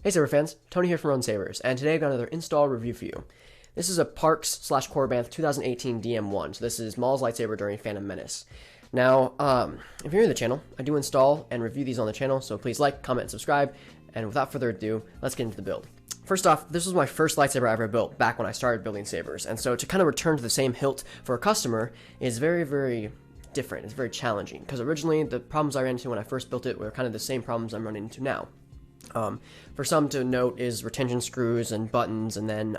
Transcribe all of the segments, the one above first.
Hey Saber fans, Tony here from Sabers, and today I've got another install review for you. This is a Parks/Korbanth 2018 DM1, so this is Maul's lightsaber during Phantom Menace. Now, if you're new to the channel, I do install and review these on the channel, so please like, comment, and subscribe, and without further ado, let's get into the build. First off, this was my first lightsaber I ever built back when I started building sabers, and so to kind of return to the same hilt for a customer is very, very different. It's very challenging, because originally the problems I ran into when I first built it were kind of the same problems I'm running into now. For some to note is retention screws and buttons, and then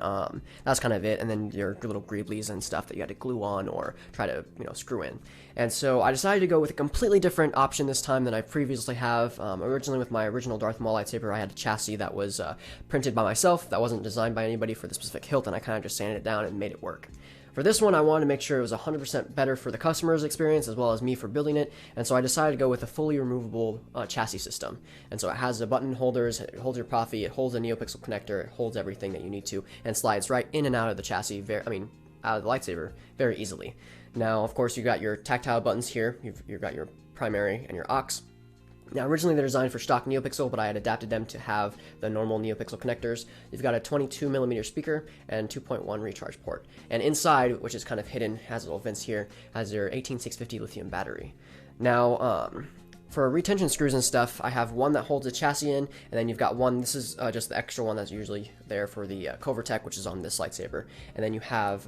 that's kind of it, and then your little greeblies and stuff that you had to glue on or try to, screw in. And so I decided to go with a completely different option this time than I previously have. Originally with my original Darth Maul lightsaber, I had a chassis that was printed by myself, that wasn't designed by anybody for the specific hilt, and I kind of just sanded it down and made it work. For this one, I wanted to make sure it was 100% better for the customer's experience as well as me for building it, and so I decided to go with a fully removable chassis system. And so it has the button holders, it holds your proffie, it holds a Neopixel connector, it holds everything that you need to, and slides right in and out of the chassis, out of the lightsaber, very easily. Now, of course, you got your tactile buttons here, you've got your primary and your aux. Now, originally they're designed for stock Neopixel, but I had adapted them to have the normal Neopixel connectors. You've got a 22mm speaker and 2.1 recharge port. And inside, which is kind of hidden, has little vents here, has your 18650 lithium battery. Now, for retention screws and stuff, I have one that holds the chassis in, and then you've got one, this is just the extra one that's usually there for the Korbanth, which is on this lightsaber. And then you have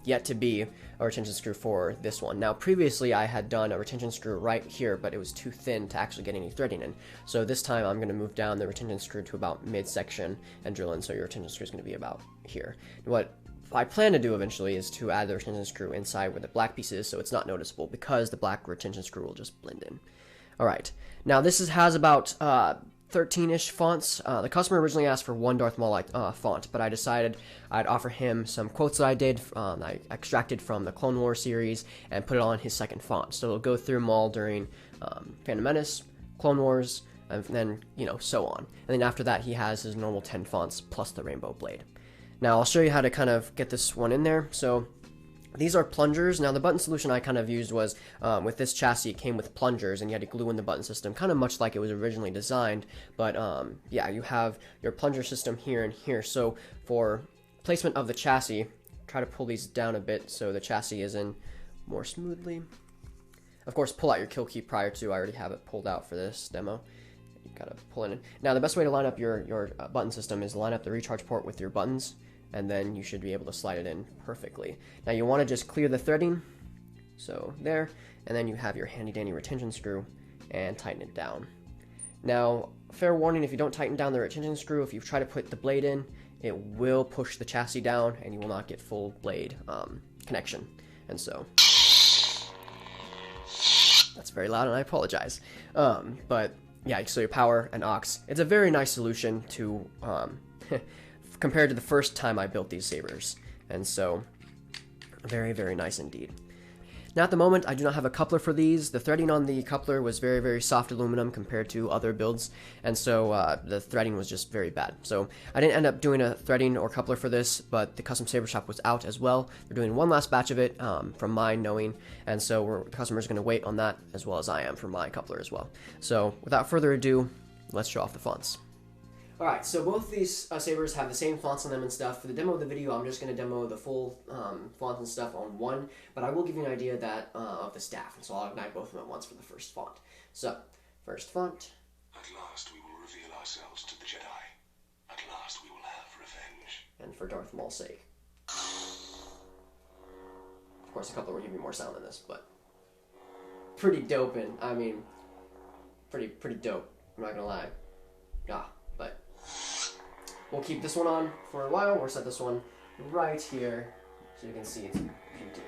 yet to be a retention screw for this one. Now, previously I had done a retention screw right here, but it was too thin to actually get any threading in. So this time I'm going to move down the retention screw to about midsection and drill in, so your retention screw is going to be about here. What I plan to do eventually is to add the retention screw inside where the black piece is, so it's not noticeable, because the black retention screw will just blend in. Alright, now this has about 13-ish fonts. The customer originally asked for one Darth Maul font, but I decided I'd offer him some quotes that I did, I extracted from the Clone Wars series, and put it on his second font. So it'll go through Maul during Phantom Menace, Clone Wars, and then, so on. And then after that, he has his normal 10 fonts, plus the Rainbow Blade. Now, I'll show you how to kind of get this one in there. So these are plungers. Now, the button solution I kind of used was, with this chassis, it came with plungers, and you had to glue in the button system, kind of much like it was originally designed, but, yeah, you have your plunger system here and here. So, for placement of the chassis, try to pull these down a bit so the chassis is in more smoothly. Of course, pull out your kill key prior to. I already have it pulled out for this demo. You gotta pull it in. Now, the best way to line up your button system is to line up the recharge port with your buttons, and then you should be able to slide it in perfectly. Now you want to just clear the threading, so there, and then you have your handy dandy retention screw, and tighten it down. Now, fair warning, if you don't tighten down the retention screw, if you try to put the blade in, it will push the chassis down, and you will not get full blade connection. And so, that's very loud, and I apologize. But yeah, so your power and aux, it's a very nice solution to compared to the first time I built these sabers, and so very, very nice indeed. Now at the moment I do not have a coupler for these. The threading on the coupler was very, very soft aluminum compared to other builds, and so the threading was just very bad. So I didn't end up doing a threading or coupler for this, but the custom saber shop was out as well. They're doing one last batch of it from my knowing, and so the customer's going to wait on that as well as I am for my coupler as well. So without further ado, let's show off the fonts. Alright, so both these sabers have the same fonts on them and stuff. For the demo of the video, I'm just going to demo the full fonts and stuff on one, but I will give you an idea that of the staff, and so I'll ignite both of them at once for the first font. So, first font. At last we will reveal ourselves to the Jedi. At last we will have revenge. And for Darth Maul's sake. Of course, a couple will give you more sound than this, but pretty dope, and I mean, pretty dope, I'm not going to lie. But we'll keep this one on for a while. We'll set this one right here so you can see it's beauty.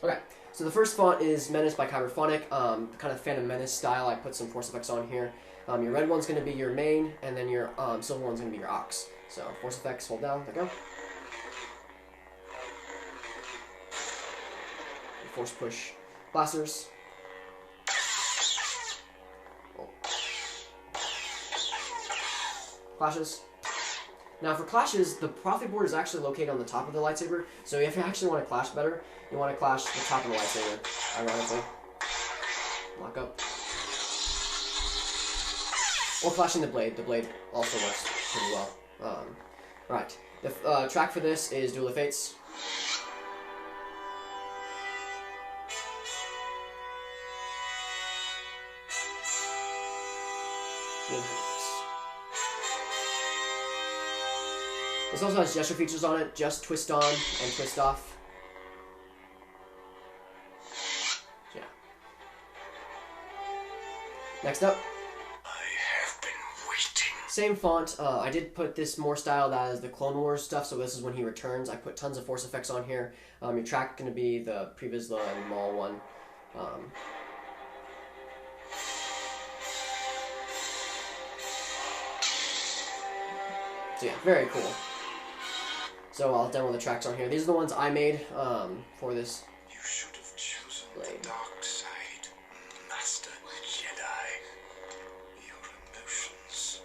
Okay, so the first font is Menace by Kyberphonic, kind of Phantom Menace style. I put some force effects on here. Your red one's going to be your main, and then your silver one's going to be your aux. So force effects, hold down, there you go. Force push blasters. Clashes. Now for clashes, the proffie board is actually located on the top of the lightsaber, so if you actually want to clash better, you want to clash the top of the lightsaber, ironically. Lock up. Or flashing the blade. The blade also works pretty well. Right. The track for this is Duel of Fates. This also has gesture features on it, just twist on and twist off. Yeah. Next up. I have been waiting. Same font. I did put this more styled as the Clone Wars stuff, so this is when he returns. I put tons of force effects on here. Your track going to be the Pre-Vizsla and Maul one. So yeah, very cool. So I'll demo the tracks on here. These are the ones I made for this. You should have chosen blade. the dark side, Master Jedi. Your emotions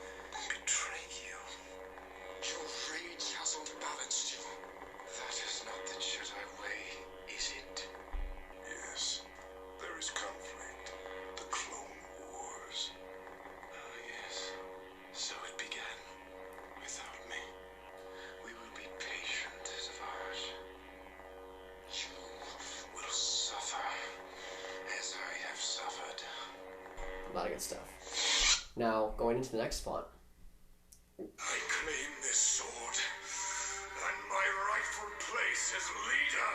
betray you. Your rage has unbalanced you. That is not the Jedi way, is it? Yes, there is conflict. The Clone Wars. Oh yes, so it began. Without me. We will be patient, Savage. You will suffer as I have suffered. A lot of good stuff. Now, going into the next font. I claim this sword and my rightful place as leader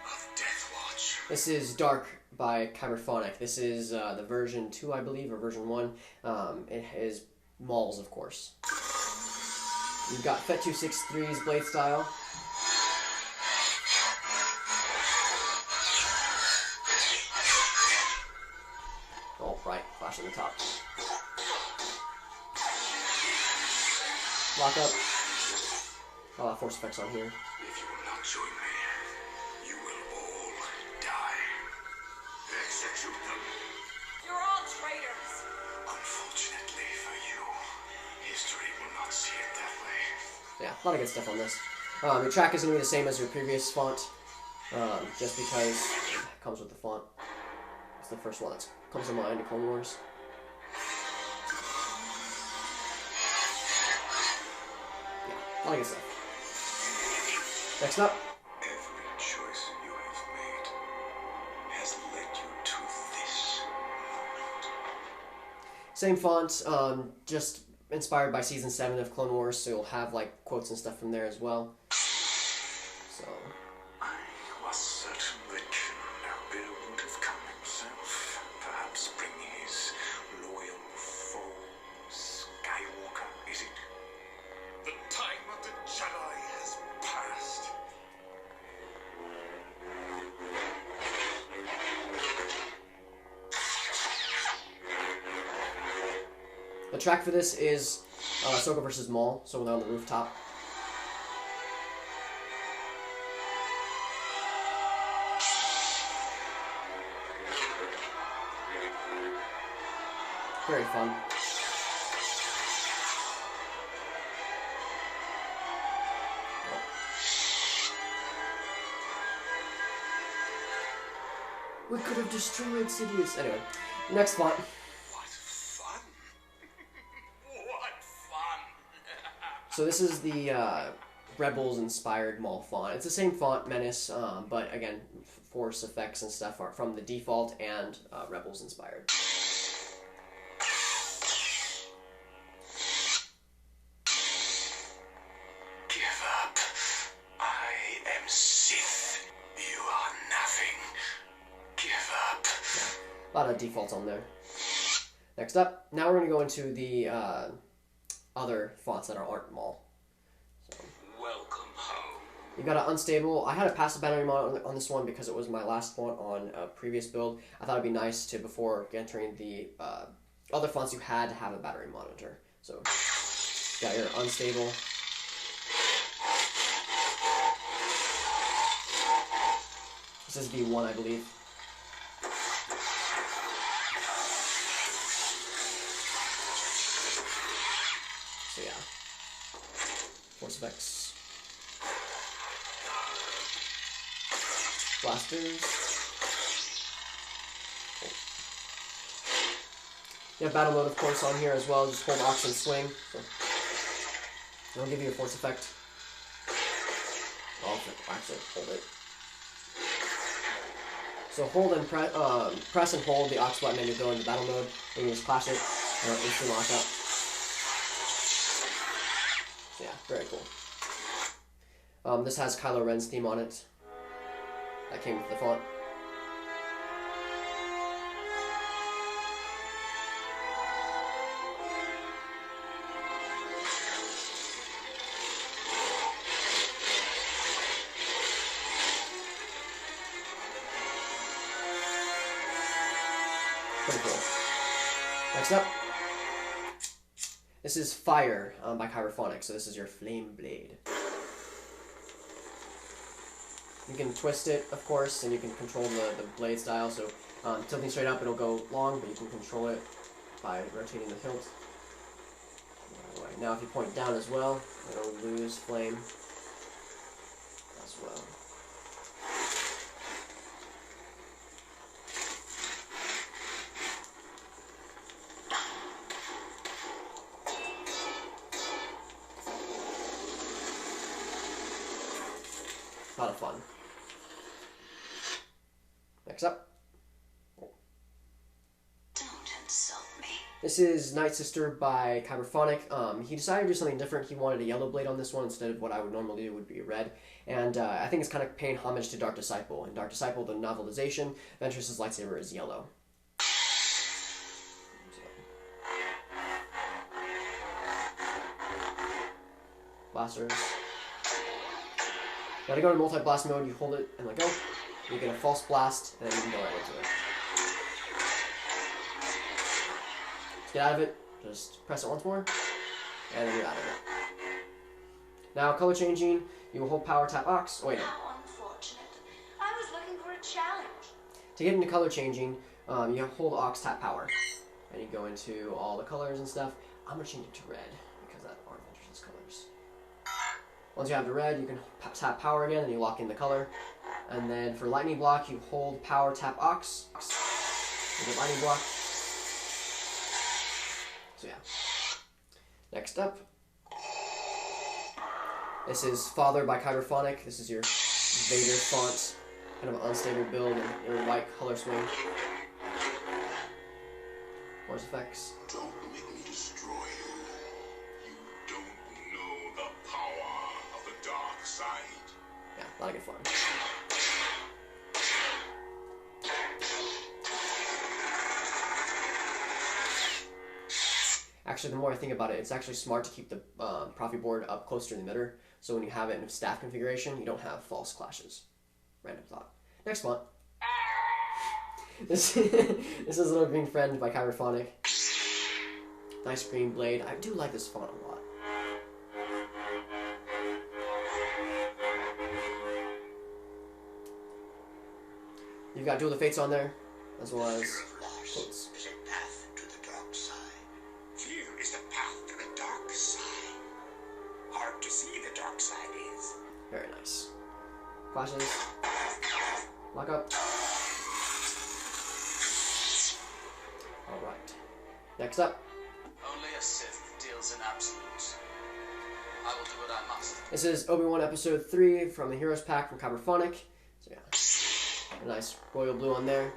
of Death Watch. This is Dark by Kyberphonic. This is the version 2, I believe, or version 1. It is Maul's, of course. You've got Fet 263's blade style. Oh, right, flash on the top. Lock up. A lot of force effects on here. If you will not join me, you will all die. Execute them. You're all traitors. Unfortunately for you, history will not see it that way. Yeah, a lot of good stuff on this. Your track is going to be the same as your previous font, just because it comes with the font. It's the first one that comes to mind in Clone Wars. Yeah, a lot of good stuff. Next up. Every choice you have made has led you to this moment. Same font, just inspired by Season 7 of Clone Wars, so you'll have like quotes and stuff from there as well. So I was certain that General Bill would have come himself, perhaps bringing his loyal foe, Skywalker, is it? The time of the Jedi has passed. the track for this is Ahsoka versus Maul, so when they're on the rooftop. Very fun. We could have destroyed Sidious. Anyway, next font. What fun! What fun! So this is the Rebels-inspired Maul font. It's the same font, Menace, but again, force effects and stuff are from the default and Rebels-inspired. Give up. I am Sith. You are nothing. Give up. A lot of defaults on there. Next up, now we're going to go into the other fonts that aren't Maul. So, Welcome home. you got an unstable. I had a passive battery mod on this one because it was my last font on a previous build. I thought it'd be nice to, before entering the other fonts, you had to have a battery monitor. So, you got your unstable. This is V1, I believe. So yeah, force effects, blasters. You have battle mode, of course, on here as well. Just hold Ox and swing. So it'll give you a force effect. Oh, actually, hold it. So hold and press and hold the Ox button and you go into battle mode. And you just clash it and it'll instant lockout. So yeah, very cool. This has Kylo Ren's theme on it. That came with the font. Pretty cool. Next up, this is Fire by Korbanth. So this is your Flame Blade. You can twist it, of course, and you can control the blade style. So tilting straight up, it'll go long, but you can control it by rotating the hilt. Now if you point down as well, it'll lose flame as well. A lot of fun. Next up. Don't insult me. This is Night Sister by Korbanth. He decided to do something different. He wanted a yellow blade on this one instead of what I would normally do would be red. And I think it's kind of paying homage to Dark Disciple. In Dark Disciple, the novelization, Ventress's lightsaber is yellow. Blasters. Now to go to multi-blast mode, you hold it and let go. You get a false blast, and then you can go right into it. To get out of it, just press it once more, and then you're out of it. Now, color changing, you will hold power tap Ox. Oh, wait, no. How unfortunate. I was looking for a challenge. To get into color changing, you hold Ox tap power, and you go into all the colors and stuff. I'm going to change it to red, because that aren't Ventress's colors. Once you have the red, you can tap power again, and you lock in the color. And then for lightning block, you hold power tap Ox. You get lightning block. So yeah. Next up. This is Father by Korbanth. This is your Vader font. Kind of an unstable build and your white color swing. Force effects. Don't make me destroy you. You don't know the power of the dark side. Yeah, a lot of good fun. Actually, the more I think about it, it's actually smart to keep the proffie board up close to the emitter, so when you have it in staff configuration, you don't have false clashes. Random thought. Next one. This is Little Green Friend by Korbanth. Nice green blade. I do like this font a lot. You've got Duel of the Fates on there, as well as quotes. Is a path to the dark side. Fear is the path to the dark side. Hard to see the dark side is. Very nice. Flashes. Lock up. Alright. Next up. Only a Sith deals in absolutes. I will do what I must. This is Obi-Wan Episode 3 from the Heroes Pack from Korbanth. So yeah. A nice royal blue on there.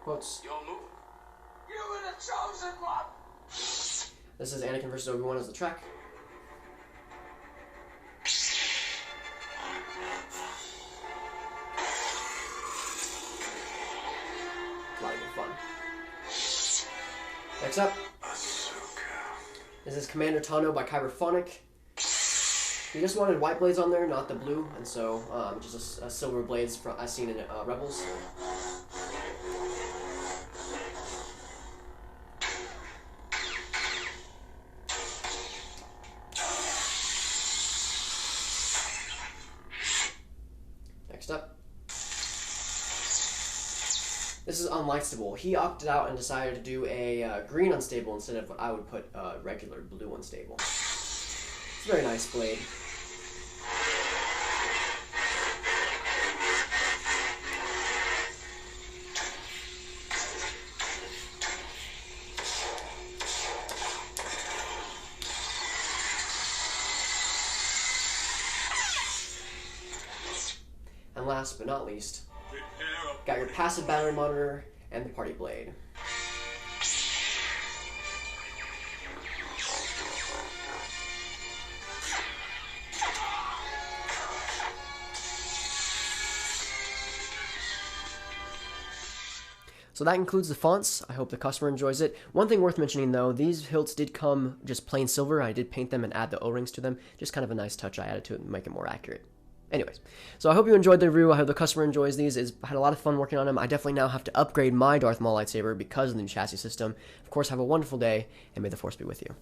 Quotes. Your move. You were the chosen one. This is Anakin vs. Obi-Wan as the track. A lot of good fun. Next up. This is Commander Tano by Korbanth. He just wanted white blades on there, not the blue, and so just a silver blades from I've seen in Rebels. Next up. This is Unlightstable. He opted out and decided to do a green unstable instead of what I would put regular blue unstable. It's a very nice blade. last but not least, got your passive battery monitor and the party blade. So that includes the fonts. I hope the customer enjoys it. One thing worth mentioning though, these hilts did come just plain silver. I did paint them and add the O-rings to them. Just kind of a nice touch I added to it and make it more accurate. Anyways, so I hope you enjoyed the review. I hope the customer enjoys these. I had a lot of fun working on them. I definitely now have to upgrade my Darth Maul lightsaber because of the new chassis system. Of course, have a wonderful day, and may the Force be with you.